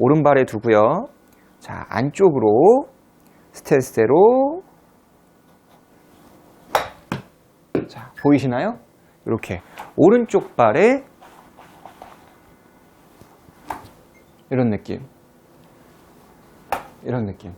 오른발에 두고요. 자, 안쪽으로 스탠스대로. 자, 보이시나요? 이렇게 오른쪽 발에 이런 느낌. 이런 느낌.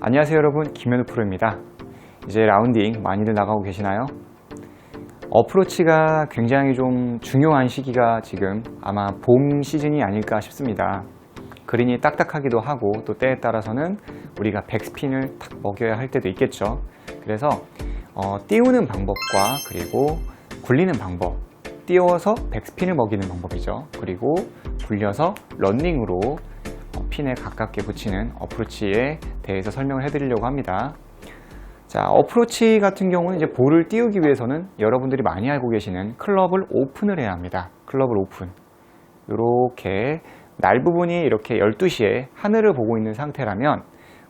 안녕하세요 여러분, 김현우 프로입니다. 이제 라운딩 많이들 나가고 계시나요? 어프로치가 굉장히 좀 중요한 시기가 지금 아마 봄 시즌이 아닐까 싶습니다. 그린이 딱딱하기도 하고 또 때에 따라서는 우리가 백스핀을 탁 먹여야 할 때도 있겠죠. 그래서 띄우는 방법과 그리고 굴리는 방법, 띄워서 백스핀을 먹이는 방법이죠. 그리고 굴려서 런닝으로 핀에 가깝게 붙이는 어프로치에 대해서 설명을 해드리려고 합니다. 자, 어프로치 같은 경우는 이제 볼을 띄우기 위해서는 여러분들이 많이 알고 계시는 클럽을 오픈을 해야 합니다. 클럽을 오픈. 이렇게 날 부분이 이렇게 12시에 하늘을 보고 있는 상태라면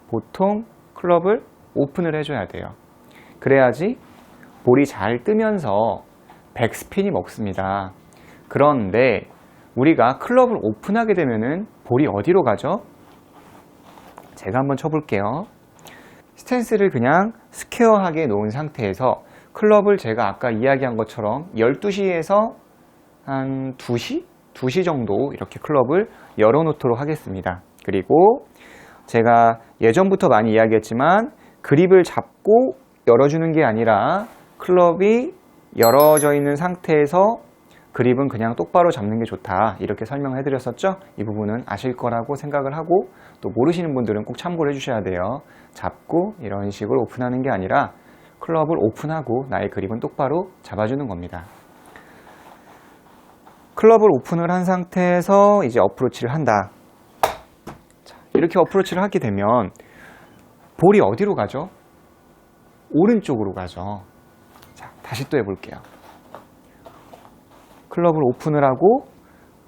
보통 클럽을 오픈을 해줘야 돼요. 그래야지 볼이 잘 뜨면서 백스핀이 먹습니다. 그런데 우리가 클럽을 오픈하게 되면은 볼이 어디로 가죠? 제가 한번 쳐볼게요. 스탠스를 그냥 스퀘어하게 놓은 상태에서 클럽을 제가 아까 이야기한 것처럼 12시에서 한 2시? 2시 정도 이렇게 클럽을 열어놓도록 하겠습니다. 그리고 제가 예전부터 많이 이야기했지만 그립을 잡고 열어주는 게 아니라 클럽이 열어져 있는 상태에서 그립은 그냥 똑바로 잡는 게 좋다, 이렇게 설명을 해드렸었죠. 이 부분은 아실 거라고 생각을 하고 또 모르시는 분들은 꼭 참고를 해주셔야 돼요. 잡고 이런 식으로 오픈하는 게 아니라 클럽을 오픈하고 나의 그립은 똑바로 잡아주는 겁니다. 클럽을 오픈을 한 상태에서 이제 어프로치를 한다. 자, 이렇게 어프로치를 하게 되면 볼이 어디로 가죠? 오른쪽으로 가죠. 자, 다시 또 해볼게요. 클럽을 오픈을 하고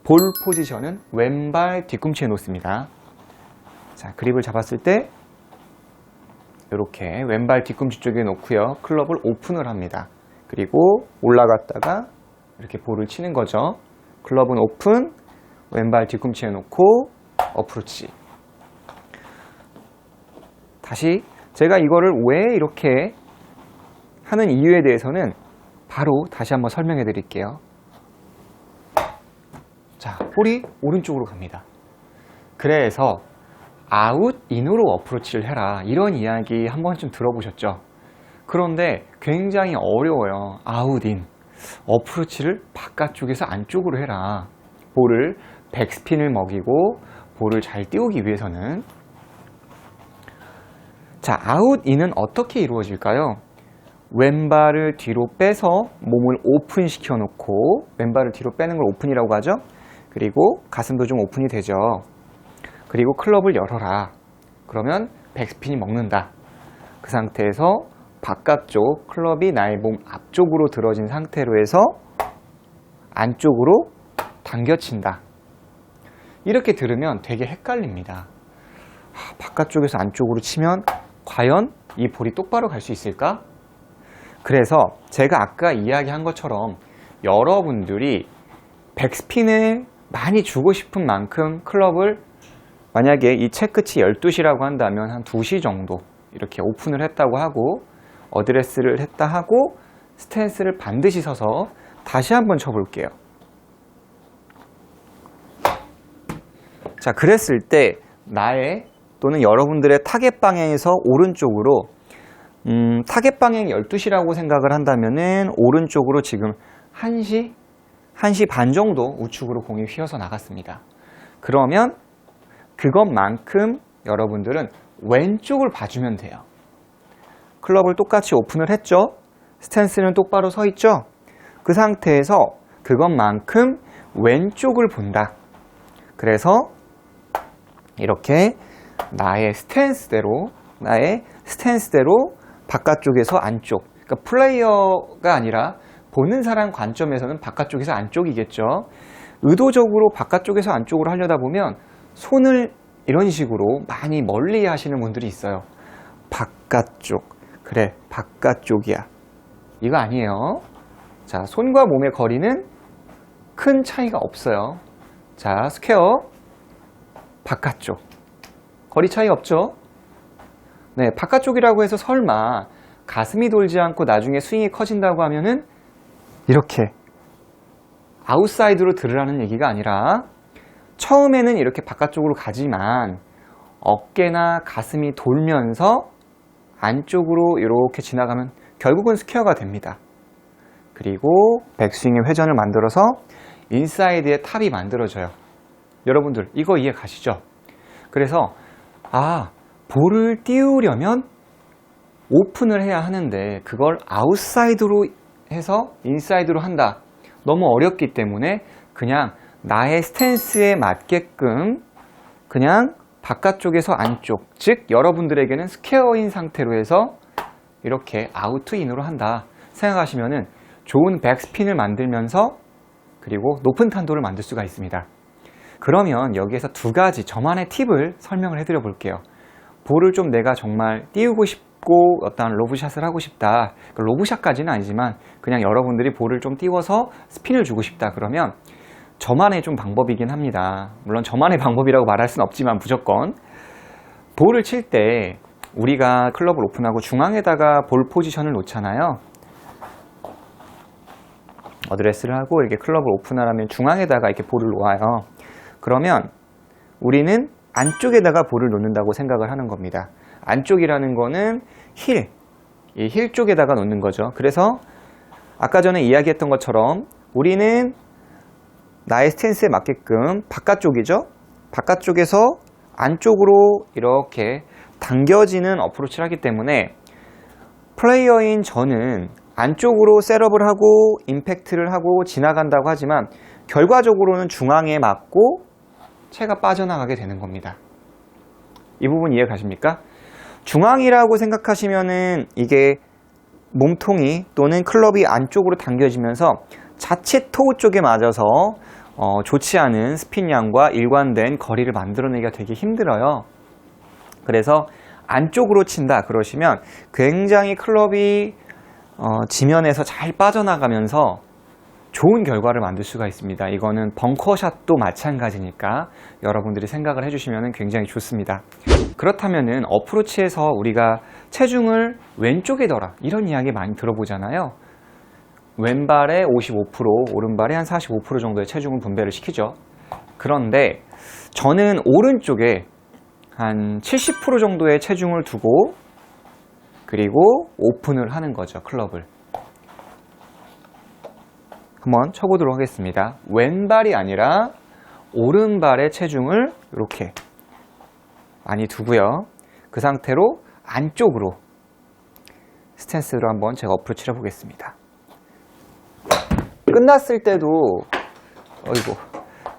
볼 포지션은 왼발 뒤꿈치에 놓습니다. 자, 그립을 잡았을 때 이렇게 왼발 뒤꿈치 쪽에 놓고요. 클럽을 오픈을 합니다. 그리고 올라갔다가 이렇게 볼을 치는 거죠. 클럽은 오픈, 왼발 뒤꿈치에 놓고 어프로치. 다시 제가 이거를 왜 이렇게 하는 이유에 대해서는 바로 다시 한번 설명해 드릴게요. 자, 볼이 오른쪽으로 갑니다. 그래서 아웃, 인으로 어프로치를 해라, 이런 이야기 한 번쯤 들어보셨죠? 그런데 굉장히 어려워요. 아웃, 인. 어프로치를 바깥쪽에서 안쪽으로 해라. 볼을 백스핀을 먹이고 볼을 잘 띄우기 위해서는. 자, 아웃, 인은 어떻게 이루어질까요? 왼발을 뒤로 빼서 몸을 오픈 시켜 놓고, 왼발을 뒤로 빼는 걸 오픈이라고 하죠. 그리고 가슴도 좀 오픈이 되죠. 그리고 클럽을 열어라. 그러면 백스핀이 먹는다. 그 상태에서 바깥쪽 클럽이 나의 몸 앞쪽으로 들어진 상태로 해서 안쪽으로 당겨친다. 이렇게 들으면 되게 헷갈립니다. 바깥쪽에서 안쪽으로 치면 과연 이 볼이 똑바로 갈 수 있을까? 그래서 제가 아까 이야기한 것처럼 여러분들이 백스핀을 많이 주고 싶은 만큼 클럽을, 만약에 이 채끝이 12시라고 한다면 한 2시 정도 이렇게 오픈을 했다고 하고 어드레스를 했다 하고 스탠스를 반드시 서서 다시 한번 쳐볼게요. 자, 그랬을 때 나의 또는 여러분들의 타겟 방향에서 오른쪽으로 타겟 방향이 12시라고 생각을 한다면은 오른쪽으로 지금 1시 반 정도 우측으로 공이 휘어서 나갔습니다. 그러면 그것만큼 여러분들은 왼쪽을 봐주면 돼요. 클럽을 똑같이 오픈을 했죠. 스탠스는 똑바로 서 있죠. 그 상태에서 그것만큼 왼쪽을 본다. 그래서 이렇게 나의 스탠스대로 바깥쪽에서 안쪽, 그러니까 플레이어가 아니라 보는 사람 관점에서는 바깥쪽에서 안쪽이겠죠. 의도적으로 바깥쪽에서 안쪽으로 하려다 보면 손을 이런 식으로 많이 멀리 하시는 분들이 있어요. 바깥쪽, 그래, 바깥쪽이야. 이거 아니에요. 자, 손과 몸의 거리는 큰 차이가 없어요. 자, 스퀘어 바깥쪽. 거리 차이 없죠? 네, 바깥쪽이라고 해서 설마 가슴이 돌지 않고 나중에 스윙이 커진다고 하면은 이렇게 아웃사이드로 들으라는 얘기가 아니라 처음에는 이렇게 바깥쪽으로 가지만 어깨나 가슴이 돌면서 안쪽으로 이렇게 지나가면 결국은 스퀘어가 됩니다. 그리고 백스윙의 회전을 만들어서 인사이드의 탑이 만들어져요. 여러분들 이거 이해 가시죠? 그래서 볼을 띄우려면 오픈을 해야 하는데 그걸 아웃사이드로 해서 인사이드로 한다. 너무 어렵기 때문에 그냥 나의 스탠스에 맞게끔 그냥 바깥쪽에서 안쪽, 즉 여러분들에게는 스퀘어인 상태로 해서 이렇게 아웃투인으로 한다 생각하시면은 좋은 백스핀을 만들면서 그리고 높은 탄도를 만들 수가 있습니다. 그러면 여기에서 두 가지 저만의 팁을 설명을 해드려 볼게요. 볼을 좀 내가 정말 띄우고 싶고 어떤 로브샷을 하고 싶다. 로브샷까지는 아니지만 그냥 여러분들이 볼을 좀 띄워서 스핀을 주고 싶다. 그러면 저만의 좀 방법이긴 합니다. 물론 저만의 방법이라고 말할 수는 없지만 무조건 볼을 칠 때 우리가 클럽을 오픈하고 중앙에다가 볼 포지션을 놓잖아요. 어드레스를 하고 이렇게 클럽을 오픈하려면 중앙에다가 이렇게 볼을 놓아요. 그러면 우리는 안쪽에다가 볼을 놓는다고 생각을 하는 겁니다. 안쪽이라는 거는 이 힐 쪽에다가 놓는 거죠. 그래서 아까 전에 이야기했던 것처럼 우리는 나의 스탠스에 맞게끔 바깥쪽이죠. 바깥쪽에서 안쪽으로 이렇게 당겨지는 어프로치를 하기 때문에 플레이어인 저는 안쪽으로 셋업을 하고 임팩트를 하고 지나간다고 하지만 결과적으로는 중앙에 맞고 채가 빠져나가게 되는 겁니다. 이 부분 이해 가십니까? 중앙이라고 생각하시면은 이게 몸통이 또는 클럽이 안쪽으로 당겨지면서 자칫 토우 쪽에 맞아서 좋지 않은 스핀량과 일관된 거리를 만들어내기가 되게 힘들어요. 그래서 안쪽으로 친다 그러시면 굉장히 클럽이 지면에서 잘 빠져나가면서 좋은 결과를 만들 수가 있습니다. 이거는 벙커샷도 마찬가지니까 여러분들이 생각을 해주시면 굉장히 좋습니다. 그렇다면은 어프로치에서 우리가 체중을 왼쪽에 둬라 이런 이야기 많이 들어보잖아요. 왼발에 55%, 오른발에 한 45% 정도의 체중을 분배를 시키죠. 그런데 저는 오른쪽에 한 70% 정도의 체중을 두고 그리고 오픈을 하는 거죠, 클럽을. 한번 쳐보도록 하겠습니다. 왼발이 아니라 오른발의 체중을 이렇게 많이 두고요. 그 상태로 안쪽으로 스탠스로 한번 제가 어프로치를 해보겠습니다. 끝났을 때도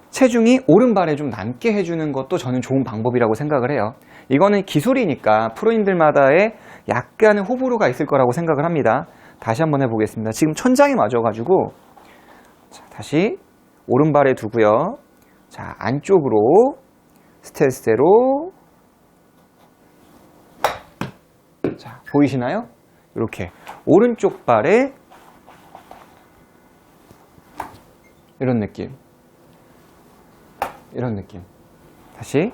체중이 오른발에 좀 남게 해주는 것도 저는 좋은 방법이라고 생각을 해요. 이거는 기술이니까 프로인들마다의 약간의 호불호가 있을 거라고 생각을 합니다. 다시 한번 해보겠습니다. 지금 천장에 맞아가지고 자, 다시 오른발에 두고요. 자, 안쪽으로 스탠스대로 자, 보이시나요? 이렇게 오른쪽 발에 이런 느낌 다시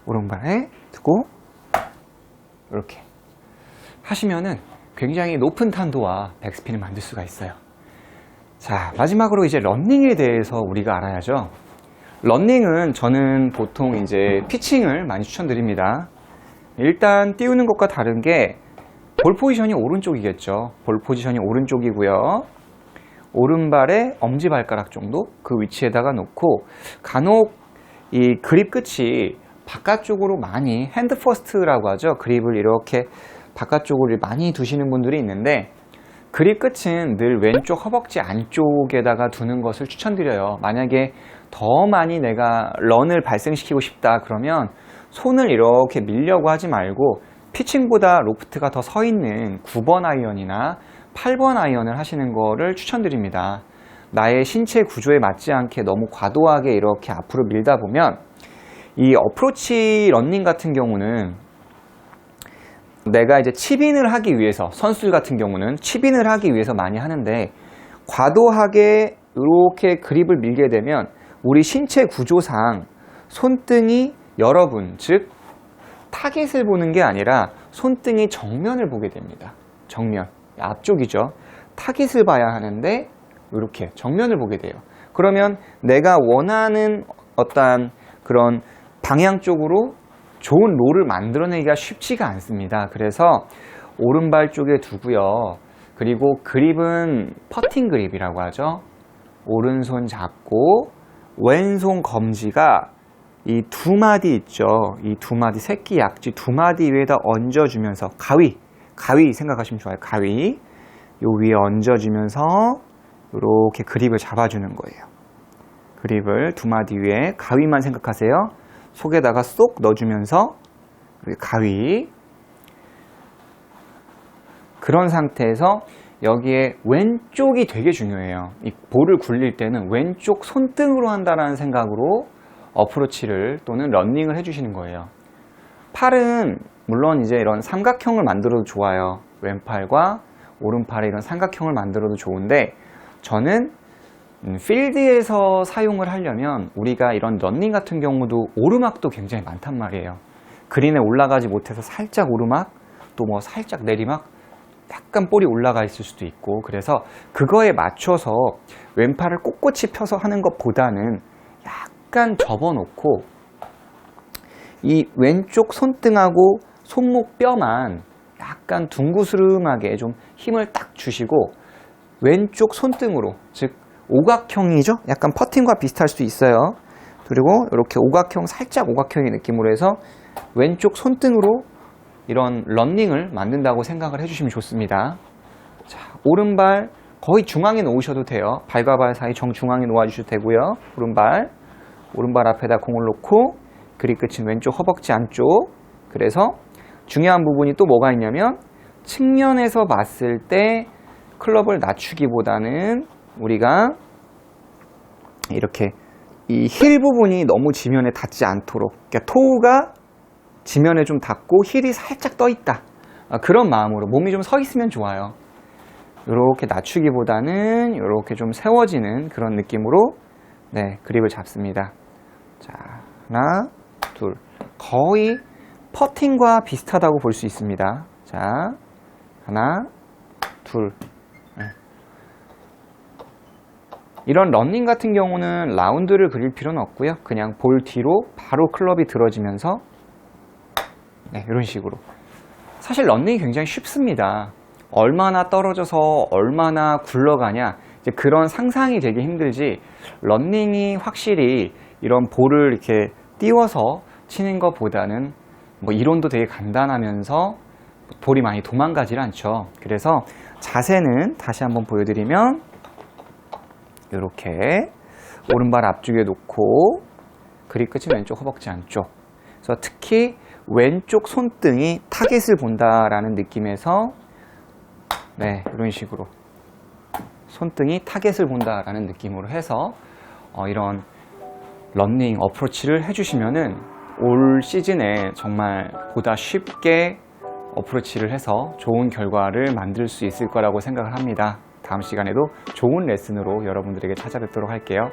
오른발에 두고 이렇게 하시면은 굉장히 높은 탄도와 백스핀을 만들 수가 있어요. 자, 마지막으로 이제 러닝에 대해서 우리가 알아야죠. 러닝은 저는 보통 이제 피칭을 많이 추천드립니다. 일단 띄우는 것과 다른 게 볼 포지션이 오른쪽이겠죠. 볼 포지션이 오른쪽이고요. 오른발의 엄지발가락 정도 그 위치에다가 놓고 간혹 이 그립 끝이 바깥쪽으로 많이 핸드 퍼스트라고 하죠. 그립을 이렇게 바깥쪽으로 많이 두시는 분들이 있는데 그립 끝은 늘 왼쪽 허벅지 안쪽에다가 두는 것을 추천드려요. 만약에 더 많이 내가 런을 발생시키고 싶다 그러면 손을 이렇게 밀려고 하지 말고 피칭보다 로프트가 더 서 있는 9번 아이언이나 8번 아이언을 하시는 거를 추천드립니다. 나의 신체 구조에 맞지 않게 너무 과도하게 이렇게 앞으로 밀다 보면 이 어프로치 러닝 같은 경우는 내가 이제 칩인을 하기 위해서, 선수들 같은 경우는 칩인을 하기 위해서 많이 하는데, 과도하게 이렇게 그립을 밀게 되면 우리 신체 구조상 손등이 여러분, 즉 타겟을 보는 게 아니라 손등이 정면을 보게 됩니다. 정면, 앞쪽이죠. 타겟을 봐야 하는데 이렇게 정면을 보게 돼요. 그러면 내가 원하는 어떠한 그런 방향 쪽으로 좋은 롤을 만들어내기가 쉽지가 않습니다. 그래서 오른발 쪽에 두고요. 그리고 그립은 퍼팅 그립이라고 하죠. 오른손 잡고 왼손 검지가 이 두 마디 있죠. 이 두 마디, 새끼 약지 두 마디 위에다 얹어주면서, 가위 생각하시면 좋아요. 가위 요 위에 얹어주면서 이렇게 그립을 잡아주는 거예요. 그립을 두 마디 위에 가위만 생각하세요. 속에다가 쏙 넣어주면서 가위, 그런 상태에서 여기에 왼쪽이 되게 중요해요. 이 볼을 굴릴 때는 왼쪽 손등으로 한다는 생각으로 어프로치를 또는 런닝을 해주시는 거예요. 팔은 물론 이제 이런 삼각형을 만들어도 좋아요. 왼팔과 오른팔에 이런 삼각형을 만들어도 좋은데, 저는 필드에서 사용을 하려면 우리가 이런 런닝 같은 경우도 오르막도 굉장히 많단 말이에요. 그린에 올라가지 못해서 살짝 오르막, 또 뭐 살짝 내리막, 약간 볼이 올라가 있을 수도 있고, 그래서 그거에 맞춰서 왼팔을 꼿꼿이 펴서 하는 것보다는 약간 접어놓고 이 왼쪽 손등하고 손목 뼈만 약간 둥그스름하게 좀 힘을 딱 주시고, 왼쪽 손등으로, 즉 오각형이죠? 약간 퍼팅과 비슷할 수 있어요. 그리고 이렇게 오각형, 살짝 오각형의 느낌으로 해서 왼쪽 손등으로 이런 런닝을 만든다고 생각을 해주시면 좋습니다. 자, 오른발 거의 중앙에 놓으셔도 돼요. 발과 발 사이 정중앙에 놓아주셔도 되고요. 오른발 앞에다 공을 놓고 그립 끝은 왼쪽 허벅지 안쪽. 그래서 중요한 부분이 또 뭐가 있냐면, 측면에서 봤을 때 클럽을 낮추기보다는 우리가 이렇게 이 힐 부분이 너무 지면에 닿지 않도록, 그러니까 토우가 지면에 좀 닿고 힐이 살짝 떠 있다, 그런 마음으로 몸이 좀 서 있으면 좋아요. 이렇게 낮추기보다는 이렇게 좀 세워지는 그런 느낌으로 그립을 잡습니다. 자, 하나, 둘. 거의 퍼팅과 비슷하다고 볼 수 있습니다. 자, 하나, 둘. 이런 런닝 같은 경우는 라운드를 그릴 필요는 없고요. 그냥 볼 뒤로 바로 클럽이 들어지면서 이런 식으로. 사실 런닝이 굉장히 쉽습니다. 얼마나 떨어져서 얼마나 굴러가냐, 이제 그런 상상이 되게 힘들지, 런닝이 확실히 이런 볼을 이렇게 띄워서 치는 것보다는 뭐 이론도 되게 간단하면서 볼이 많이 도망가질 않죠. 그래서 자세는 다시 한번 보여드리면, 이렇게 오른발 앞쪽에 놓고 그립 끝은 왼쪽 허벅지 안쪽. 그래서 특히 왼쪽 손등이 타겟을 본다라는 느낌에서 이런 식으로 손등이 타겟을 본다라는 느낌으로 해서 이런 런닝 어프로치를 해주시면은 올 시즌에 정말 보다 쉽게 어프로치를 해서 좋은 결과를 만들 수 있을 거라고 생각을 합니다. 다음 시간에도 좋은 레슨으로 여러분들에게 찾아뵙도록 할게요.